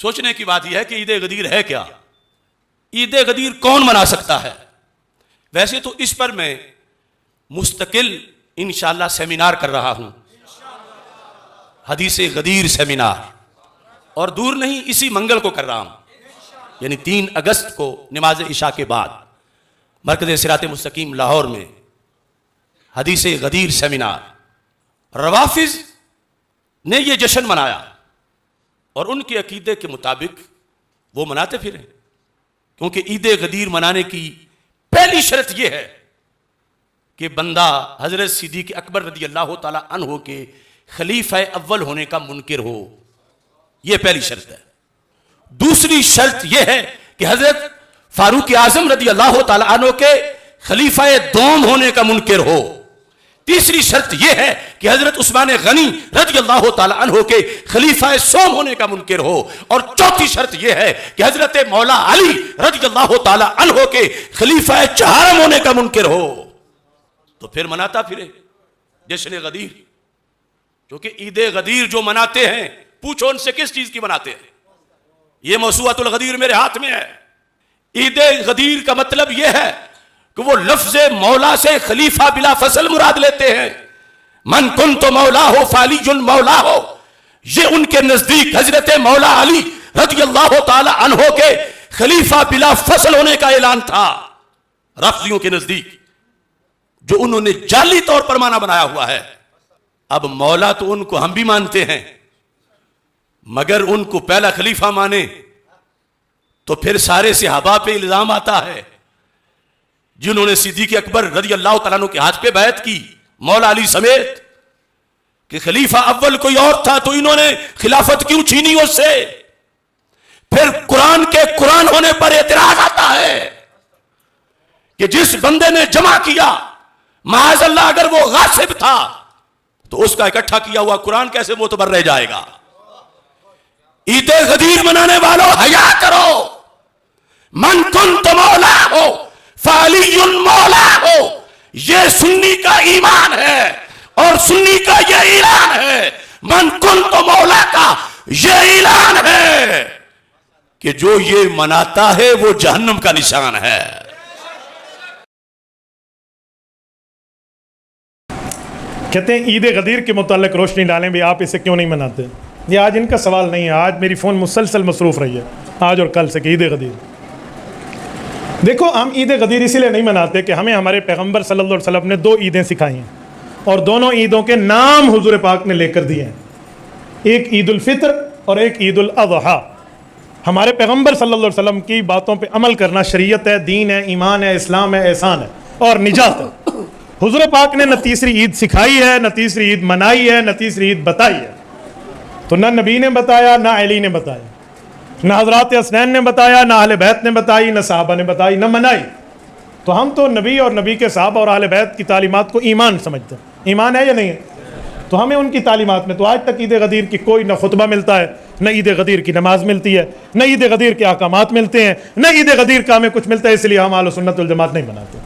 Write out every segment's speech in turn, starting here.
سوچنے کی بات یہ ہے کہ عید غدیر ہے کیا؟ عید غدیر کون منا سکتا ہے؟ ویسے تو اس پر میں مستقل انشاءاللہ سیمینار کر رہا ہوں، حدیث غدیر سیمینار، اور دور نہیں، اسی منگل کو کر رہا ہوں، یعنی 3 اگست کو نماز عشاء کے بعد مرکز صراط مستقیم لاہور میں حدیث غدیر سیمینار۔ روافض نے یہ جشن منایا اور ان کے عقیدے کے مطابق وہ مناتے پھریں، کیونکہ عید غدیر منانے کی پہلی شرط یہ ہے کہ بندہ حضرت صدیق اکبر رضی اللہ تعالی عنہ کے خلیفہ اول ہونے کا منکر ہو، یہ پہلی شرط ہے۔ دوسری شرط یہ ہے کہ حضرت فاروق اعظم رضی اللہ تعالی عنہ کے خلیفہ دوم ہونے کا منکر ہو۔ تیسری شرط یہ ہے کہ حضرت عثمان غنی رضی اللہ تعالی عنہ کے خلیفہ سوم ہونے کا منکر ہو۔ اور چوتھی شرط یہ ہے کہ حضرت مولا علی رضی اللہ تعالی عنہ کے خلیفہ چہارم ہونے کا منکر ہو، تو پھر مناتا پھرے جشن غدیر۔ کیونکہ عید غدیر جو مناتے ہیں، پوچھو ان سے کس چیز کی مناتے ہیں؟ یہ موسوعۃ الغدیر میرے ہاتھ میں ہے۔ عید غدیر کا مطلب یہ ہے کہ وہ لفظ مولا سے خلیفہ بلا فصل مراد لیتے ہیں۔ من کنت مولا ہو فعلی مولا ہو، یہ ان کے نزدیک حضرت مولا علی رضی اللہ تعالی عنہ کے خلیفہ بلا فصل ہونے کا اعلان تھا، رافضیوں کے نزدیک، جو انہوں نے جعلی طور پر معنی بنایا ہوا ہے۔ اب مولا تو ان کو ہم بھی مانتے ہیں، مگر ان کو پہلا خلیفہ مانے تو پھر سارے صحابہ پہ الزام آتا ہے جنہوں نے صدیق اکبر رضی اللہ تعالیٰ عنہ کے ہاتھ پہ بیعت کی، مولا علی سمیت، کہ خلیفہ اول کوئی اور تھا تو انہوں نے خلافت کیوں چھینی اس سے؟ پھر قرآن کے قرآن ہونے پر اعتراض آتا ہے کہ جس بندے نے جمع کیا، معاذ اللہ اگر وہ غاصب تھا تو اس کا اکٹھا کیا ہوا قرآن کیسے معتبر رہ جائے گا؟ عید غدیر منانے والوں حیا کرو۔ من کنت مولا ہو فعلی مولا ہو، یہ سنی کا ایمان ہے اور سنی کا یہ اعلان ہے۔ من کنت مولا کا یہ اعلان ہے کہ جو یہ مناتا ہے وہ جہنم کا نشان ہے۔ کہتے ہیں عید غدیر کے متعلق روشنی ڈالیں بھی، آپ اسے کیوں نہیں مناتے؟ یہ آج ان کا سوال نہیں ہے، آج میری فون مسلسل مصروف رہی ہے آج اور کل سے کہ عید غدیر۔ دیکھو، ہم عید غدیر اسی لیے نہیں مناتے کہ ہمیں ہمارے پیغمبر صلی اللہ علیہ وسلم نے 2 عیدیں سکھائی ہیں اور دونوں عیدوں کے نام حضور پاک نے لے کر دیے ہیں، ایک عید الفطر اور ایک عید الاضحیٰ۔ ہمارے پیغمبر صلی اللہ علیہ وسلم کی باتوں پہ عمل کرنا شریعت ہے، دین ہے، ایمان ہے، اسلام ہے، احسان ہے اور نجات ہے۔ حضور پاک نے نہ تیسری عید سکھائی ہے، نہ تیسری عید منائی ہے، نہ تیسری عید بتائی ہے۔ تو نہ نبی نے بتایا، نہ علی نے بتایا، نہ حضرات حسنین نے بتایا، نہ اہل بیت نے بتائی، نہ صحابہ نے بتائی، نہ منائی۔ تو ہم تو نبی اور نبی کے صحابہ اور اہل بیت کی تعلیمات کو ایمان سمجھتے ہیں۔ ایمان ہے یا نہیں ہے؟ تو ہمیں ان کی تعلیمات میں تو آج تک عید غدیر کی کوئی نہ خطبہ ملتا ہے، نہ عید غدیر کی نماز ملتی ہے، نہ عید غدیر کے احکامات ملتے ہیں، نہ عید غدیر کا ہمیں کچھ ملتا ہے، اس لیے ہم اہل سنت والجماعت نہیں مناتے۔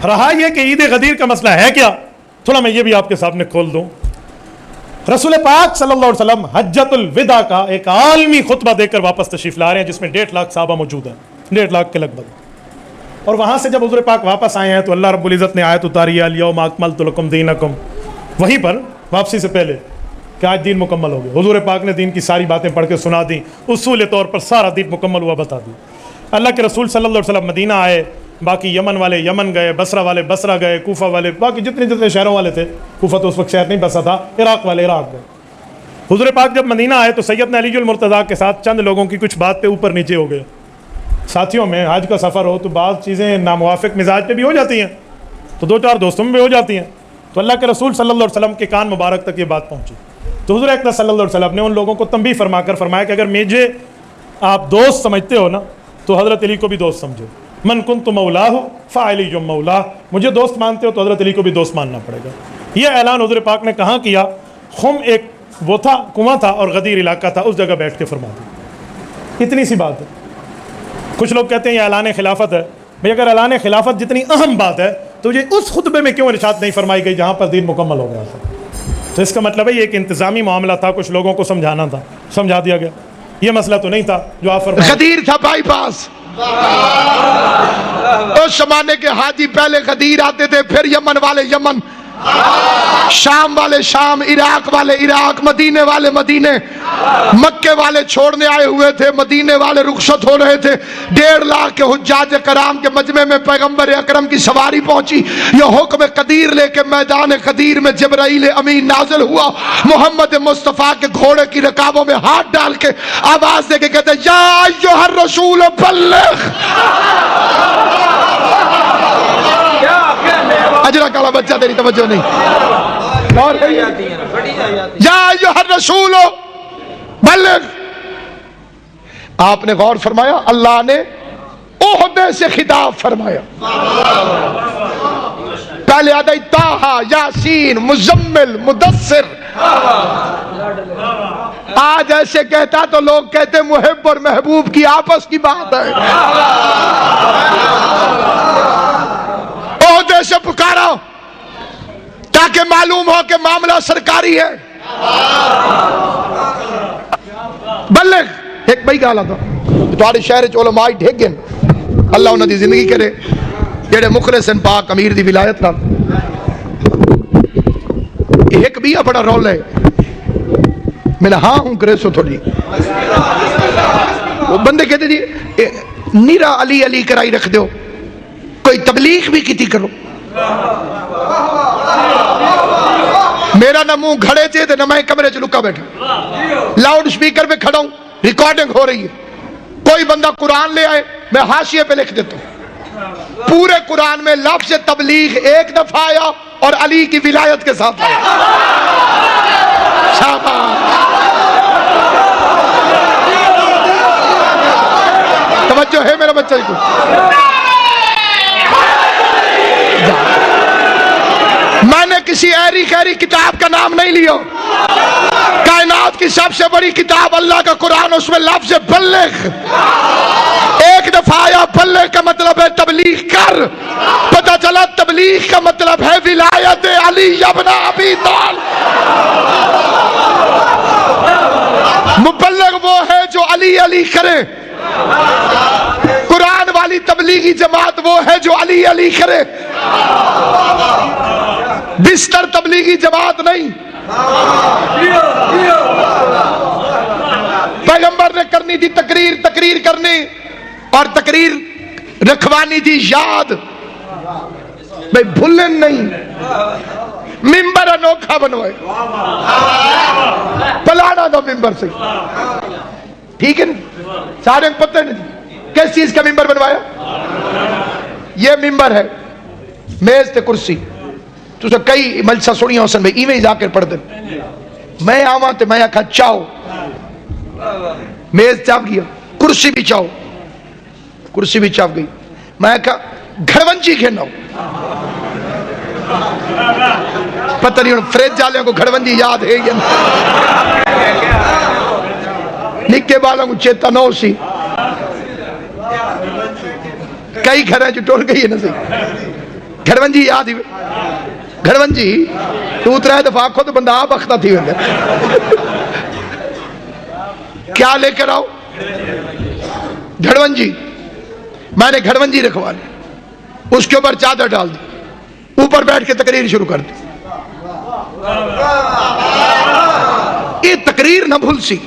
رہا یہ کہ عید غدیر کا مسئلہ ہے کیا، تھوڑا میں یہ بھی آپ کے سامنے کھول دوں۔ رسول پاک صلی اللہ علیہ وسلم حجۃ الوداع کا ایک عالمی خطبہ دے کر واپس تشریف لا رہے ہیں، جس میں 1.5 لاکھ صحابہ موجود ہیں، 1.5 لاکھ کے لگ بھگ۔ اور وہاں سے جب حضور پاک واپس آئے ہیں تو اللہ رب العزت نے آیت اتاری ہے، الیوم اکملت لکم دینکم، وہیں پر واپسی سے پہلے کہ آج دین مکمل ہو گیا۔ حضور پاک نے دین کی ساری باتیں پڑھ کے سنا دیں، اصول طور پر سارا دین مکمل ہوا بتا دی۔ اللہ کے رسول صلی اللہ علیہ وسلم مدینہ آئے، باقی یمن والے یمن گئے، بصرہ والے بصرہ گئے، کوفہ والے، باقی جتنے شہروں والے تھے، کوفہ تو اس وقت شہر نہیں بسا تھا، عراق والے عراق گئے۔ حضور پاک جب مدینہ آئے تو سیدنا علی المرتضیٰ کے ساتھ چند لوگوں کی کچھ بات پہ اوپر نیچے ہو گئے۔ ساتھیوں میں حج کا سفر ہو تو بعض چیزیں ناموافق مزاج پہ بھی ہو جاتی ہیں، تو 2-4 دوستوں میں بھی ہو جاتی ہیں۔ تو اللہ کے رسول صلی اللہ علیہ وسلم کے کان مبارک تک یہ بات پہنچی، تو حضور اکرم صلی اللہ علیہ وسلم نے ان لوگوں کو تنبیہ فرما کر فرمایا کہ اگر مجھے آپ دوست سمجھتے ہو نا تو حضرت علی کو بھی دوست سمجھو۔ من کنت مولا ہو فعلی مولا، مجھے دوست مانتے ہو تو حضرت علی کو بھی دوست ماننا پڑے گا۔ یہ اعلان حضور پاک نے کہاں کیا؟ خم ایک وہ تھا، کنواں تھا اور غدیر علاقہ تھا، اس جگہ بیٹھ کے فرما دی۔ اتنی سی بات ہے۔ کچھ لوگ کہتے ہیں یہ اعلان خلافت ہے۔ بھئی اگر اعلان خلافت جتنی اہم بات ہے تو یہ اس خطبے میں کیوں ارشاد نہیں فرمائی گئی جہاں پر دین مکمل ہو گیا تھا؟ تو اس کا مطلب ہے یہ ایک انتظامی معاملہ تھا، کچھ لوگوں کو سمجھانا تھا، سمجھا دیا گیا۔ یہ مسئلہ تو نہیں تھا جو آپ فرما. غدیر تھا بائی پاس. اس زمانے کے حاجی پہلے غدیر آتے تھے، پھر یمن والے یمن، شام والے شام، عراق والے عراق، مدینے والے مدینے. مکے والے چھوڑنے آئے ہوئے تھے، مدینے والے رخصت ہو رہے تھے. 1.5 لاکھ کے حجاج کرام کے مجمع میں پیغمبر اکرم کی سواری پہنچی. یہ حکم قدیر لے کے میدان قدیر میں جبرائیل امین نازل ہوا. محمد مصطفیٰ کے گھوڑے کی رکابوں میں ہاتھ ڈال کے آواز دے کے کہتے یا ایھا الرسول بلغ. اجرا کالا بچہ تیری توجہ نہیں. اور یا ایھا الرسول بلغ. آپ نے غور فرمایا اللہ نے عہدے سے خطاب فرمایا. پہلے آتا ہے طٰہٰ یاسین مزمل مدثر. آج ایسے کہتا تو لوگ کہتے محب اور محبوب کی آپس کی بات ہے. عہدے سے پکارا تاکہ معلوم ہو کہ معاملہ سرکاری ہے. بلغ ایک بھائی گالا تھا تھوڑے شہر چ علماء ڈھگ گئے. اللہ انہاں دی زندگی کرے جڑے مخلص ہیں پاک امیر دی ولایت نال. ایک بھی بڑا رول ہے. میں نے ہاں ہوں کرے سو تھوڑی. وہ بندے کہتے جی نیرا علی علی کرائی رکھ دیو، کوئی تبلیغ بھی کیتی کرو. میرا نہ منہ گھڑے چے تے نہ میں کمرے چ لکا بیٹھا، لاؤڈ سپیکر پہ کھڑا ہوں، ریکارڈنگ ہو رہی ہے. کوئی بندہ قرآن لے آئے میں حاشیے پہ لکھ دیتا ہوں پورے قرآن میں لفظ تبلیغ ایک دفعہ آیا اور علی کی ولایت کے ساتھ آیا. شاباش. توجہ ہے میرے بچے کو. میں نے کسی ایری خیری کتاب کا نام نہیں لیا. کائنات کی سب سے بڑی کتاب اللہ کا قرآن، اس میں لفظ بلغ ایک دفعہ آیا. بلغ کا مطلب ہے تبلیغ کر. پتہ چلا تبلیغ کا مطلب ہے ولایت علی ابن ابی طالب. مبلغ وہ ہے جو علی علی کرے. قرآن والی تبلیغی جماعت وہ ہے جو علی علی کرے. بستر تبلیغی جماعت نہیں. پیغمبر نے کرنی تھی تقریر، تقریر کرنی اور تقریر رکھوانی تھی یاد. بھائی بھولن نہیں. ممبر انوکھا بنوائے، پلانا دو ممبر سے. ٹھیک ہے نا؟ سارے پتہ نہیں کس چیز کا ممبر بنوایا. یہ ممبر ہے، میز تے کرسی. تو کئی مجلسہ سنی حسن بھائی ایویں جا کر پڑھ دیں. میں آواں تے میں آکھا چاہو، میز چاپ گیا، کرسی بھی چاہو، کرسی بھی چاپ گئی. میں آکھا گھڑونجی کھینا ہو. پتہ نہیں فریج والوں کو گھڑونجی یاد ہے یا نکے بالوں کو چیتا نہ ہو سی. کئی گھریں جو ٹول گئی ہے نا سی. گھڑونجی یاد ہی گھڑونجی تو 3 دفعہ آکھو تو بندہ آپ اختہ تھی ہوئے. کیا لے کر آؤ؟ گھڑونجی. میں نے گھڑونجی رکھوا لی، اس کے اوپر چادر ڈال دی، اوپر بیٹھ کے تقریر شروع کر دی. یہ تقریر نہ بھول سی.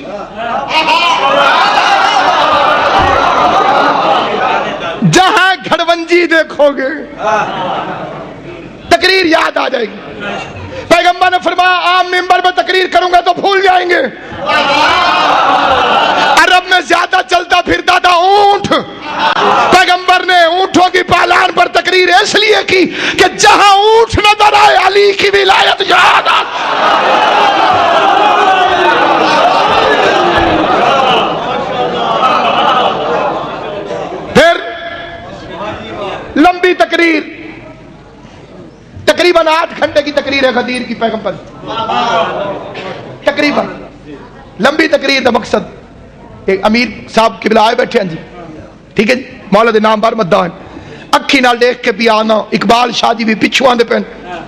جہاں گھڑونجی دیکھو گے تقریر یاد آ جائے گی. پیغمبر نے فرمایا عام ممبر پہ تقریر کروں گا تو بھول جائیں گے. عرب میں زیادہ چلتا پھرتا تھا اونٹ. پیغمبر نے اونٹوں کی پالان پر تقریر اس لیے کی کہ جہاں اونٹ نظر آئے علی کی ولایت یاد آ. پھر لمبی تقریر، تقریباً 8 گھنٹے کی تقریر ہے غدیر کی پیغمبر. تقریباً لمبی تقریر کا مقصد ایک امیر صاحب قبلہ آئے بیٹھے ہیں جی، ٹھیک ہے جی، مولا دے نام بار مداں اکھی نال دیکھ کے بھی آنا. اقبال شاہ جی بھی پچھو آندے پہن،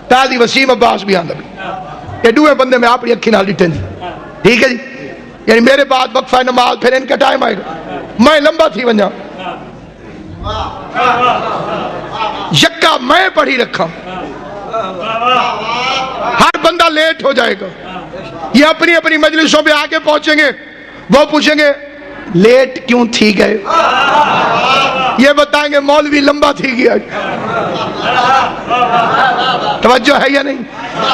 قاضی وسیم عباس بھی آندے پہن. یہ دوے بندے میں اپنی اکھی نال ڈٹھیں جی، ٹھیک ہے جی. یعنی میرے بعد وقفہ نماز پھر ان کا ٹائم آئے گا میں لمبا تھی ونجا یکا میں پڑھی رکھا ہر بندہ لیٹ ہو جائے گا یہ اپنی اپنی مجلسوں پہ آگے پہنچیں گے وہ پوچھیں گے لیٹ کیوں تھی گئے یہ بتائیں گے مولوی لمبا تھی گیا توجہ ہے یا نہیں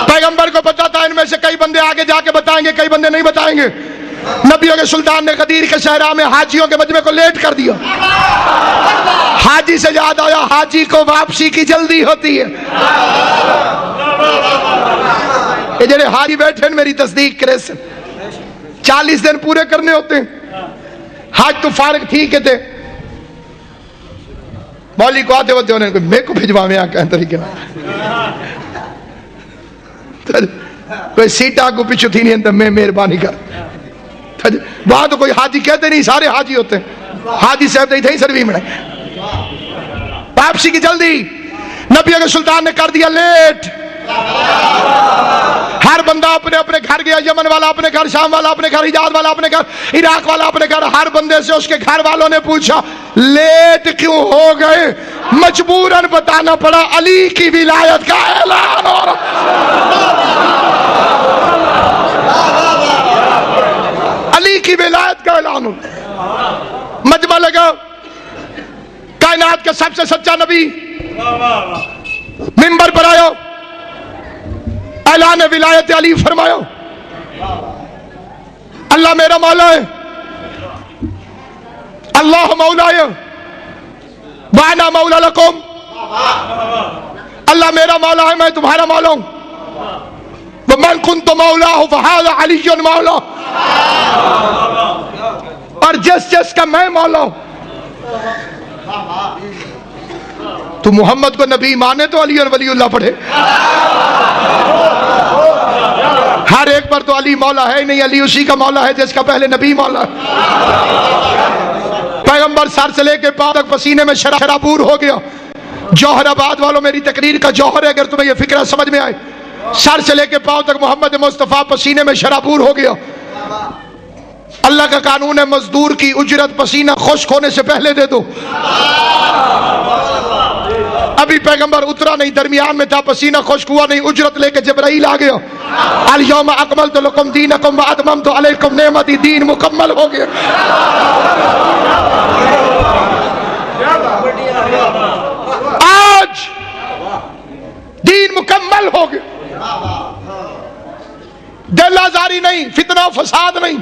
پیغمبر کو پتا تھا ان میں سے کئی بندے آگے جا کے بتائیں گے کئی بندے نہیں بتائیں گے نبیوں کے سلطان نے غدیر کے صحرا میں حاجیوں کے مجمع کو لیٹ کر دیا حاجی سے یاد آیا حاجی کو واپسی کی جلدی ہوتی ہے یہ جڑے حاجی بیٹھے میری تصدیق کرے سے 40 دن پورے کرنے ہوتے ہیں حاج تو فارغ تھی کہ تھے مولوی کو آتے ہوتے انہوں نے میرے کو بھجوا میں آکے طریقے کوئی سیٹا کو پیچھو تھی نہیں میں مہربانی کر وہاں تو کوئی حاجی کہتے نہیں سارے حاجی ہوتے ہیں حاجی صاحب نہیں تھے سروی میں واپسی کی جلدی نبی کے سلطان نے کر دیا لیٹ ہر بندہ اپنے اپنے گھر گیا یمن والا اپنے گھر شام والا اپنے گھر حجاز والا اپنے گھر عراق والا اپنے گھر ہر بندے سے اس کے گھر والوں نے پوچھا لیٹ کیوں ہو گئے مجبوراً بتانا پڑا علی کی ولایت کا اعلان ہو علی کی ولایت کا اعلان ہو مجمع لگا کائنات کا سب سے سچا نبی منبر پر آیا اعلان ولایت علی فرمایا اللہ میرا مولا ہے اللہ مولا ہے وانا مولا لکم اللہ میرا مولا ہے میں تمہارا مولا ہوں ومن کنت مولا فہذا علی مولا اور جس کا میں مولا ہوں تو محمد کو نبی مانے تو علی اور ولی اللہ پڑھے ہر ایک پر تو علی مولا ہے نہیں علی اسی کا مولا ہے جس کا پہلے نبی مولا ہے پیغمبر سر سے لے کے پاؤں تک پسینے میں شرابور ہو گیا جوہر آباد والوں میری تقریر کا جوہر ہے اگر تمہیں یہ فکرہ سمجھ میں آئے سر سے لے کے پاؤں تک محمد مصطفیٰ پسینے میں شرابور ہو گیا اللہ کا قانون ہے مزدور کی اجرت پسینہ خشک ہونے سے پہلے دے دو ابھی پیغمبر اترا نہیں درمیان میں تھا پسینہ خشک ہوا نہیں اجرت لے کے جبرائیل آ گیا الیوم اکملت لکم دینکم واتممت علیکم نعمتی دین مکمل ہو گیا آج دین مکمل ہو گیا دل آزاری نہیں فتنہ و فساد نہیں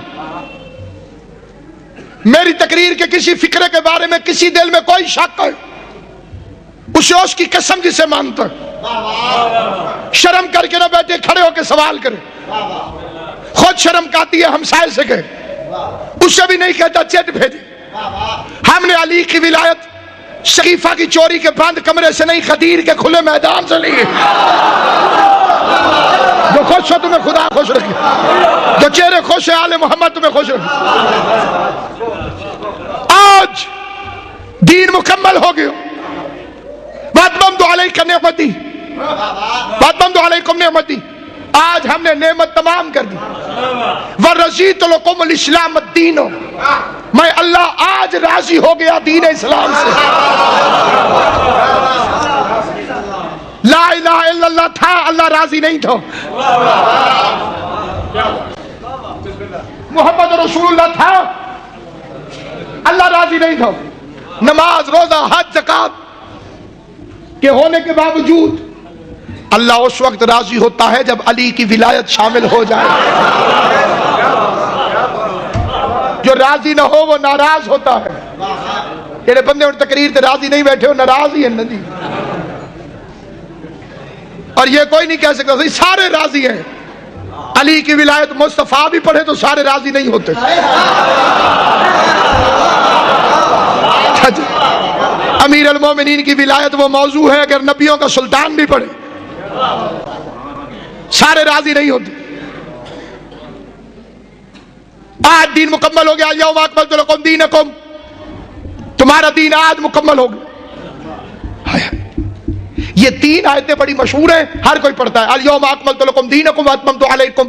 میری تقریر کے کسی فکرے کے بارے میں کسی دل میں کوئی شک ہے اسے اس کی قسم جسے مانتا ہے شرم کر کے نہ بیٹھے کھڑے ہو کے سوال کرے خود شرم کاتی ہے ہمسائے سے کہے اسے بھی نہیں کہتا چٹ بھیجے ہم نے علی کی ولایت شریفہ کی چوری کے بند کمرے سے نہیں غدیر کے کھلے میدان سے لی جو خوش ہو تمہیں خدا خوش رکھے جو چہرے خوش ہے آل محمد تمہیں خوش رکھے آج دین مکمل ہو گیا وَأَتْمَمْتُ عَلَيْكَ نِعْمَتِي وَأَتْمَمْتُ عَلَيْكُمْ نِعْمَتِي آج ہم نے نعمت تمام کر دی وَرَضِيتُ لَكُمُ الْإِسْلَامَ الدِّينَ میں اللہ آج راضی ہو گیا دین اسلام سے لا الہ الا اللہ تھا اللہ راضی نہیں تھا محمد رسول اللہ تھا اللہ راضی نہیں تھا نماز روزہ حج زکات کے ہونے کے باوجود اللہ اس وقت راضی ہوتا ہے جب علی کی ولایت شامل ہو جائے جو راضی نہ ہو وہ ناراض ہوتا ہے تیرے بندے اور تقریر تے راضی نہیں بیٹھے ہو ناراض ہی ہیں اور یہ کوئی نہیں کہہ سکتا سارے راضی ہیں علی کی ولایت مصطفیٰ بھی پڑھے تو سارے راضی نہیں ہوتے امیر المومنین کی ولایت وہ موضوع ہے اگر نبیوں کا سلطان بھی پڑھے سارے راضی نہیں ہوتے آج دین مکمل ہو گیا یوم اکملت لکم دینکم تمہارا دین آج مکمل ہو گیا یہ تین آیتیں بڑی مشہور ہیں ہر کوئی پڑھتا ہے الیوم اکملت لکم دینکم واتممت علیکم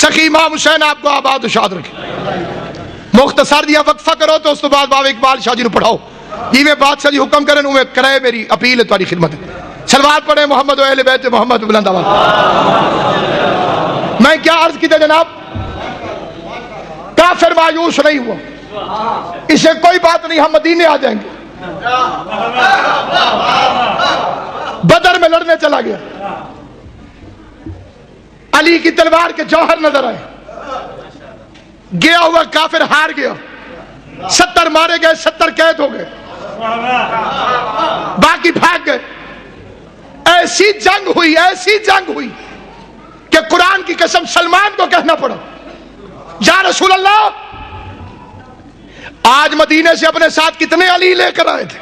سخی امام حسین آپ کو آباد و شاد رکھے۔ مختصر دیا وقفہ کرو تو اس تو بعد بابا اقبال شاہ جی نو پڑھاؤ، جی میں بات شاہ جی حکم کریں انہیں کرائے، میری اپیل ہے تمہاری خدمت ہے۔ صلوات پڑھیں محمد و اہل بیت محمد بلند آواز۔ میں کیا عرض کی تھا جناب، کافر مایوس نہیں ہوا، اسے کوئی بات نہیں، ہم مدینے آ جائیں گے۔ بدر میں لڑنے چلا گیا، علی کی تلوار کے جوہر نظر آئے، گیا ہوا کافر ہار گیا، 70 مارے گئے، 70 قید ہو گئے، باقی بھاگ گئے۔ ایسی جنگ ہوئی کہ قرآن کی قسم سلمان کو کہنا پڑا، یا رسول اللہ آج مدینے سے اپنے ساتھ کتنے علی لے کر آئے تھے؟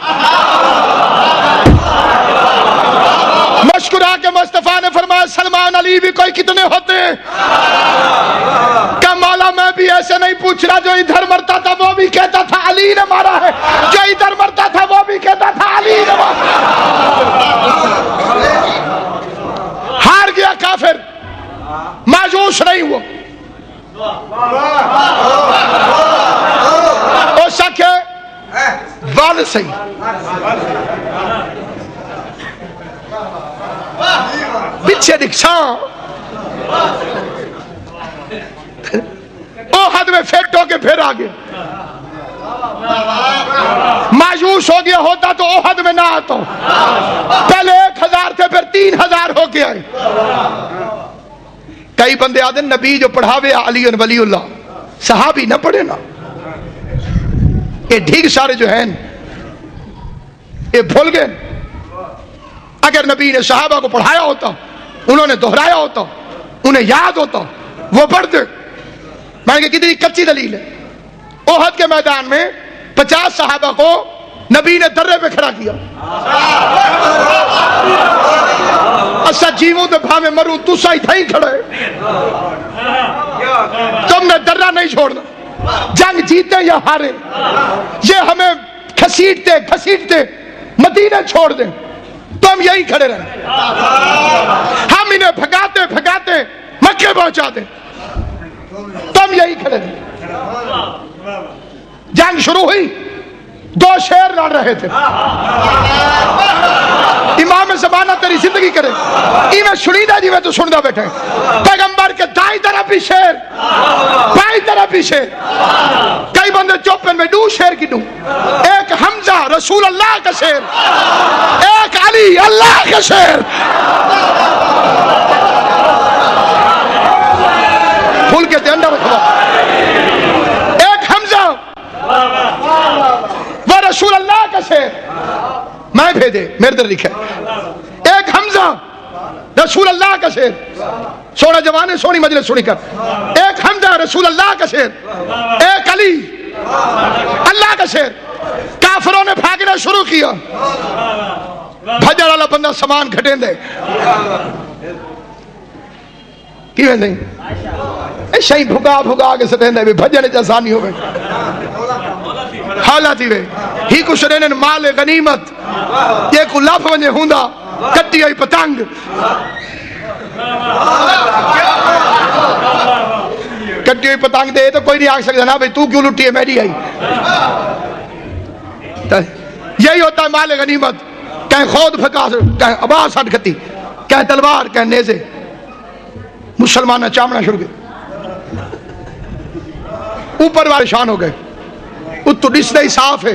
مشکورہ کے مصطفیٰ نے فرمایا سلمان علی بھی کوئی کتنے ہوتے ہیں؟ کہ مولا میں بھی ایسے نہیں پوچھ رہا، جو ادھر مرتا تھا وہ بھی کہتا تھا علی نے مارا ہے، جو ادھر مرتا تھا وہ بھی کہتا تھا علی نے مارا۔ ہار گیا کافر، مایوس نہیں ہوا، او سکے وال صحیح پیچھے دکھاں احد میں فیٹ ہو کے پھر آگے، مایوس ہو گیا ہوتا تو احد میں نہ آتا، پہلے 1000 تھے پھر 3000 ہو کے آئے۔ کئی بندے آدھے نبی جو پڑھاوے علی ولی اللہ، صحابی نہ پڑھے نا، یہ ڈھیگ سارے جو ہیں یہ بھول گئے۔ اگر نبی نے صحابہ کو پڑھایا ہوتا، انہوں نے دہرایا ہوتا، انہیں یاد ہوتا، وہ پڑھتے۔ میں نے کہا کتنی کچی دلیل ہے، احد کے میدان میں 50 صحابہ کو نبی نے درے پہ کھڑا کیا، اسا جیووں تے بھاوے مروں تسا ہی تھیں کھڑے، تم نے درہ نہیں چھوڑنا، جنگ جیتے یا ہارے، یہ ہمیں گھسیٹتے مدینے چھوڑ دیں تو ہم یہی کھڑے رہیں، ہم انہیں بھگاتے مکے پہنچا دیں تو ہم یہی کھڑے رہیں۔ جنگ شروع ہوئی، 2 شیر لڑ رہے تھے، امام زمانہ تیری زندگی کرے، میں سنیدہ جی میں تو سندہ بیٹھے، پیغمبر کے دائیں طرف بھی شیر، بائیں طرف بھی شیر، کئی بندے چوپن میں 2 شیر کی 2، ایک حمزہ رسول اللہ کا شیر، ایک علی اللہ کا شیر۔ بھول کے دینڈا رکھوا، ایک حمزہ وہ رسول اللہ کا شیر، میں بھیجے میرے در لکھے، ایک حمزہ رسول اللہ کا شیر، سونا جوانے سونی مجلس سنی کر، ایک حمزہ رسول اللہ کا شیر، ایک علی اللہ کا شیر۔ کافروں نے بھاگنا شروع کیا، بھجر والا بندہ سامان گھٹیں دے کی میں نہیں شہی بھگا کے سٹیں دے بھی بھجر جزانی ہوئے حالاتی وے ہی کچھ رہنے مال غنیمت یہ کو لاف ونجے ہوندہ کٹی ہوئی پتنگ کٹی ہوئی پتنگ دے تو کوئی نہیں آگ سکتا نا بھئی تو کیوں لٹی ہے میری آئی۔ یہی ہوتا ہے مال غنیمت، کہیں خود پھکا کہیں عباس ہٹ کھتی کہیں تلوار کہیں نیزے، مسلمانہ چامنا شروع گئے، اوپر والے شان ہو گئے، اتو ڈس نہیں صاف ہے۔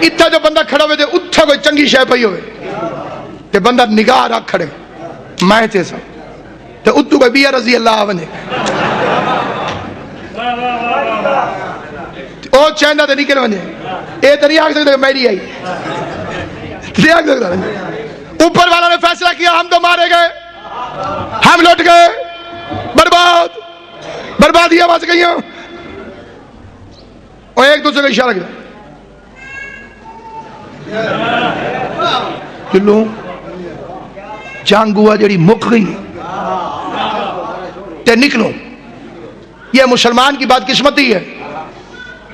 اتھا جو بندہ کھڑا ہوئے تھے اتھا کوئی چنگی شے پئی ہوئے تے بندہ نگاہ رکھ کھڑے میں تھے سا تے اتو کوئی بیا رضی اللہ عنہ او چیندہ تے نکل ونجے اے تے نہیں آگ سکتے میری آئی نہیں آگ سکتا۔ اوپر والا نے فیصلہ کیا ہم تو مارے گئے، ہم لوٹ گئے، بربادیاں بچ گئی ہیں، اور ایک دوسرے کو اشارہ کیا چلو جنگ ہوا جڑی مک گئی تے نکلو یہ مسلمان کی بدقسمتی ہے.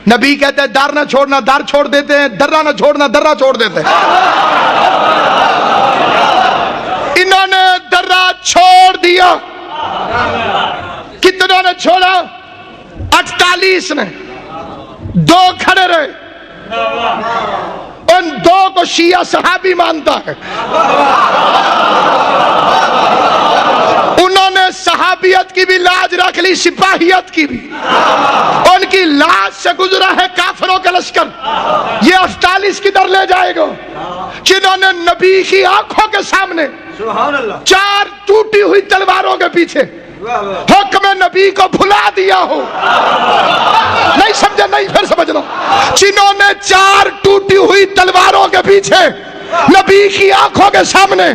نبی کہتے ہیں در نہ چھوڑنا در چھوڑ دیتے ہیں, درہ نہ چھوڑنا درہ چھوڑ دیتے ہیں. انہوں نے درہ چھوڑ دیا. کتنوں نے چھوڑا؟ 48 نے. 2 کھڑے رہے. ان 2 کو شیعہ صحابی مانتا ہے. انہوں نے صحابیت کی بھی لاج رکھ لی, سپاہیت کی بھی. ان کی لاج سے گزرا ہے کافروں کا لشکر. یہ 48 کدھر لے جائے گا جنہوں نے نبی کی آنکھوں کے سامنے 4 ٹوٹی ہوئی تلواروں کے پیچھے حکم نبی کو بھلا دیا ہو. نہیں سمجھے؟ نہیں, پھر سمجھ لو. جنہوں نے 4 ٹوٹی ہوئی تلواروں کے پیچھے نبی کی آنکھوں کے سامنے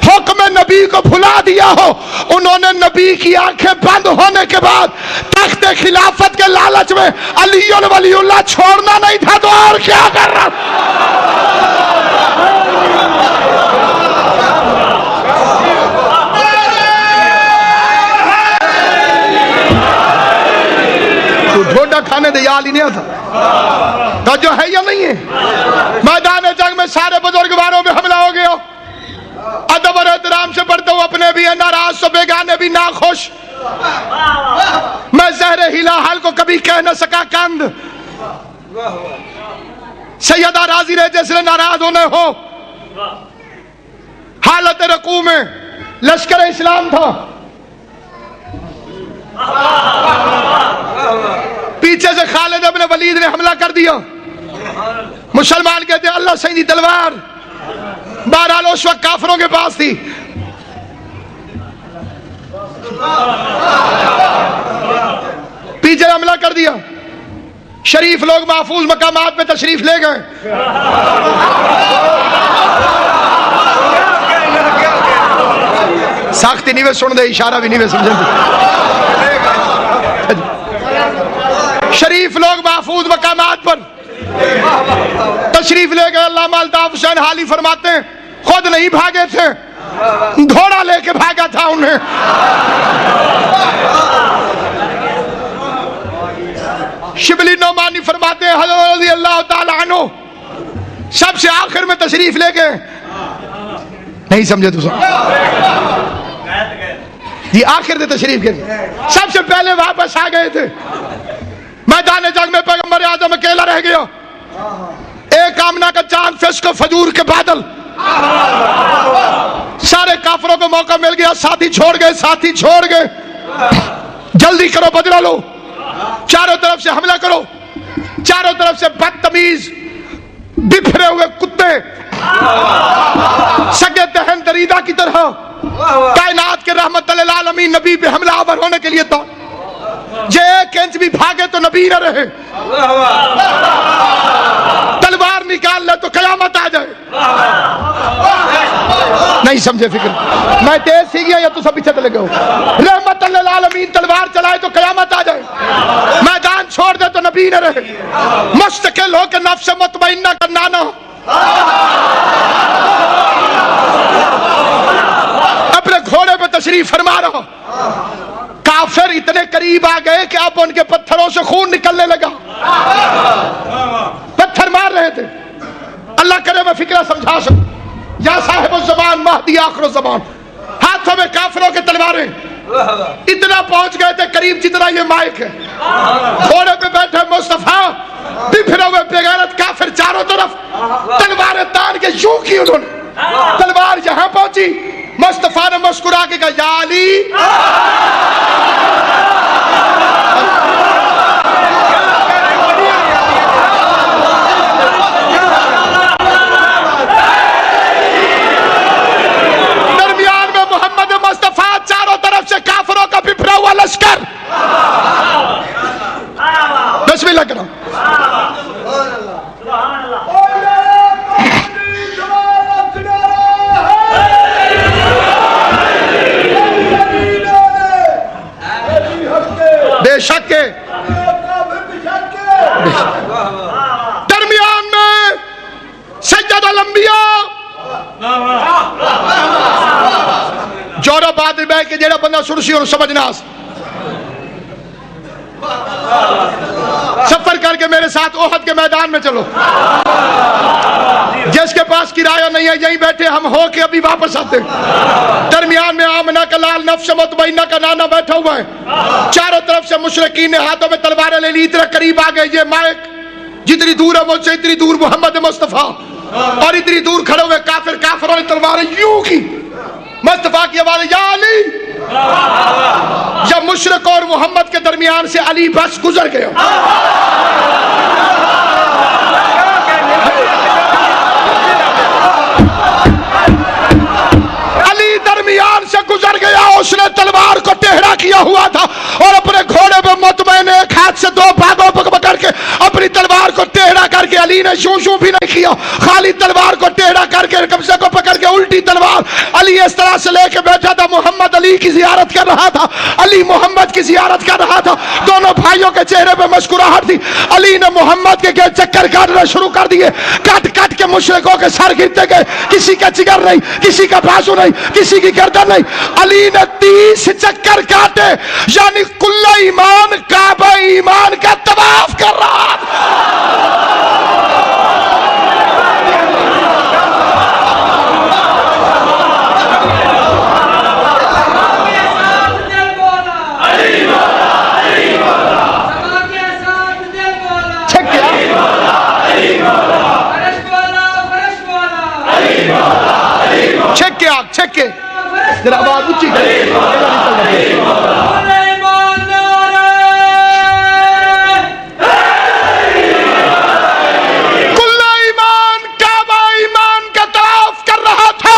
حکم نبی کو بھلا دیا ہو, انہوں نے نبی کی آنکھیں بند ہونے کے بعد تخت خلافت کے لالچ میں علی ولی اللہ چھوڑنا نہیں تھا تو اور کیا کر رہا. ڈھونڈا کھانے دے یال ہی نہیں تھا. تو جو ہے یا نہیں ہے؟ میدان جنگ میں سارے بزرگواروں پہ حملہ ہو گیا. ادب اور احترام سے پڑھتا ہوں, اپنے بھی ناراض تو بیگانے بھی ناخوش. میں زہر ہلا حال کو کبھی کہہ نہ سکا کند. سیدہ راضی رہے جس نے ناراض ہونے ہو. حالت رکوع میں لشکر اسلام تھا. پیچھے سے خالد ابن ولید نے حملہ کر دیا. مسلمان کہتے ہیں اللہ سیدی تلوار. بہرحال اس وقت کافروں کے پاس تھی. پیچھے حملہ کر دیا. شریف لوگ محفوظ مقامات پہ تشریف لے گئے. سختی نہیں وے سن دے, اشارہ بھی نہیں وے سمجھے. شریف لوگ محفوظ مقامات پر تشریف لے گئے. علامہ الطاف حسین حالی فرماتے ہیں خود نہیں بھاگے تھے, گھوڑا لے کے بھاگا تھا انہیں. شبلی نعمانی فرماتے ہیں حضرت رضی اللہ تعالی عنہ سب سے آخر میں تشریف لے گئے. نہیں سمجھے تو یہ آخر میں تشریف گئے, سب سے پہلے واپس آ گئے تھے. میدان جنگ میں پیغمبر اعظم اکیلا رہ گیا. ایک آمنہ کا چاند, فسق و فجور کے بادل. سارے کافروں کو موقع مل گیا. ساتھی چھوڑ گئے, ساتھی چھوڑ گئے. جلدی کرو, بدلہ لو, چاروں طرف سے حملہ کرو. چاروں طرف سے بدتمیز بکھرے ہوئے کتے سگے دہن دریدہ کی طرح کائنات کے رحمت للعالمین نبی پہ حملہ آور ہونے کے لیے تو جو 1 انچ بھی بھاگے تو نبی نہ رہے. تلوار نکال لے تو قیامت آ جائے. نہیں سمجھے فکر؟ میں تیز سی گیا یا تو سب پیچھے چلے گئے ہو؟ رحمت للعالمین تلوار چلائے تو قیامت آ جائے. میدان چھوڑ دے تو نبی نہ رہے. مستقل ہو کے نفس مطمئنہ کا نانا اپنے گھوڑے پہ تشریف فرما رہا. کافر اتنے قریب آ گئے کہ اب ان کے پتھروں سے خون نکلنے لگا. پتھر مار رہے تھے. اللہ کرے میں فکرہ سمجھا سکوں. یا صاحب الزمان مہدی آخر الزمان. ہاتھوں میں کافروں کے تلواریں اتنا پہنچ گئے تھے قریب جتنا یہ مائک ہے. گھوڑے پہ بیٹھے مصطفیٰ, بکھرے ہوئے بے غیرت کافر چاروں طرف تلواریں تان کے یوں کی. انہوں نے تلوار یہاں پہنچی. مصطفیٰ نے مسکرا کے کہا یا علی. درمیان میں محمد مصطفیٰ, چاروں طرف سے کافروں کا بپھرا ہوا لشکر. بسم اللہ کرو. بے شک ہے. درمیان میں سید الانبیاء جورا بات بہ کے جڑا بندہ سرسی اور سمجھنا سفر کر کے میرے ساتھ احد کے میدان میں چلو. جس کے پاس کرایہ نہیں ہے یہیں بیٹھے ہم ہو کے ابھی واپس آتے. درمیان میں آمنہ کا لال نفس مطمئنہ کا نانا بیٹھا ہوا ہے. چاروں طرف سے مشرکین نے ہاتھوں میں تلواریں لے لی. اتنا قریب آ گئے. یہ مائک جتنی دور ہے مجھ سے اتنی دور محمد مصطفیٰ, اور اتنی دور کھڑے ہوئے کافروں نے تلواریں یوں کی. مصطفیٰ کی آواز یا علی. جب مشرک اور محمد کے درمیان سے علی بس گزر گیا. علی درمیان سے گزر گیا. اس نے تلوار کو ٹیڑھا کیا ہوا تھا اور اپنے گھوڑے پہ مطمئن ایک ہاتھ سے دو بھاگوں پکڑ کے اپنی تلوار کو ٹیڑھا کر کے, علی نے شوں بھی نہیں کیا, خالی تلوار کو ٹیڑھا کر کے قبضے کو پکڑ کے الٹی تلوار علی اس طرح سے لے کے بیٹھا تھا. محمد علی کی زیارت کر رہا تھا, علی محمد کی زیارت کر رہا تھا. دونوں بھائیوں کے چہرے پہ مسکراہٹ تھی. علی نے محمد کے چکر کاٹنا شروع کر دیے. کٹ کے مشرکوں کے سر گرتے گئے. کسی کا جگر نہیں, کسی کا بازو نہیں, کسی کی گردن نہیں. علی نے 30 چکر کاٹے. یعنی کل ایمان کعبہ ایمان کا طواف کر رہا تھا. چھکے ذرا آواز اونچی کریں. کل ایمان کعبہ ایمان کا طواف کر رہا تھا.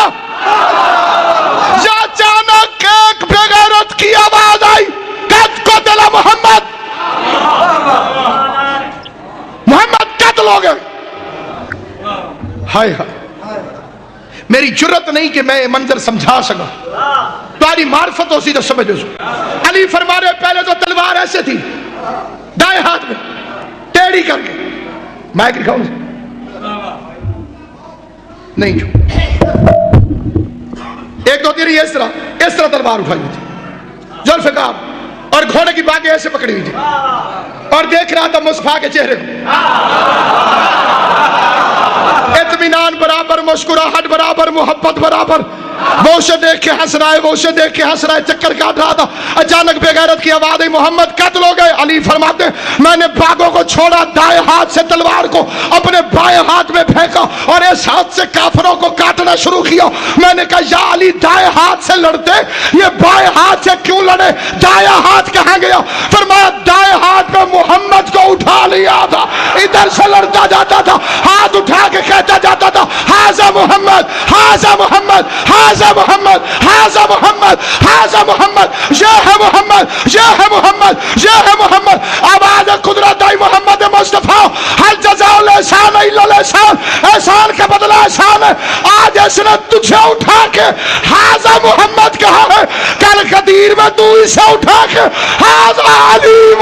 یا اچانک ایک بے غیرت کی آواز آئی, قد قتل محمد. محمد قتل ہو گئے. ہائے ہائے, میری جرت نہیں کہ میں یہ منظر سمجھا سکا. تمہاری معرفت ہو سی تو سمجھو. علی فرما رہے پہلے تو تلوار ایسے تھی دائیں ہاتھ میں ٹیڑھی کر کے. مائک دکھاؤں نہیں جو ایک دو تیری اس طرح تلوار اٹھائی ہوئی تھی, ذوالفقار, اور گھوڑے کی باگیں ایسے پکڑی ہوئی تھی, اور دیکھ رہا تھا مصطفیٰ کے چہرے کو. اطمینان برابر, مسکراہٹ برابر, محبت برابر. وہ اسے دیکھ کے ہنس رہا ہے, وہ اسے دیکھ کے ہنس رہا ہے, چکر کاٹ رہا تھا. اچانک بے غیرت کی آواز آئی, محمد قتل ہو گئے. علی فرماتے میں نے باغوں کو چھوڑا, دائیں ہاتھ سے تلوار کو اپنے بائیں ہاتھ میں پھینکا اور اس ہاتھ سے کافروں کو کاٹنا شروع کیا. میں نے کہا یا علی دائیں ہاتھ سے لڑتے, یہ بائیں ہاتھ سے کیوں لڑے؟ دائیں ہاتھ کہاں گیا؟ فرمایا دائیں ہاتھ میں محمد کو اٹھا لیا تھا, ادھر سے لڑتا جاتا تھا, ہاتھ اٹھا کے کہتا جاتا تھا ہاذا محمد, ہاذا محمد, ہاذا محمد, ہاذا محمد, ہاذا محمد, یہ ہے محمد, یہ ہے محمد, یہ ہے محمد. آواز قدرت آئی محمد مصطفیٰ, ہر جزاء الاحسان الا الاحسان, احسان کا بدلہ احسان ہے. آج اس نے تجھے اٹھا کے حاضر محمد کہا ہے, کل غدیر میں تو اسے اٹھا کے حاضر علی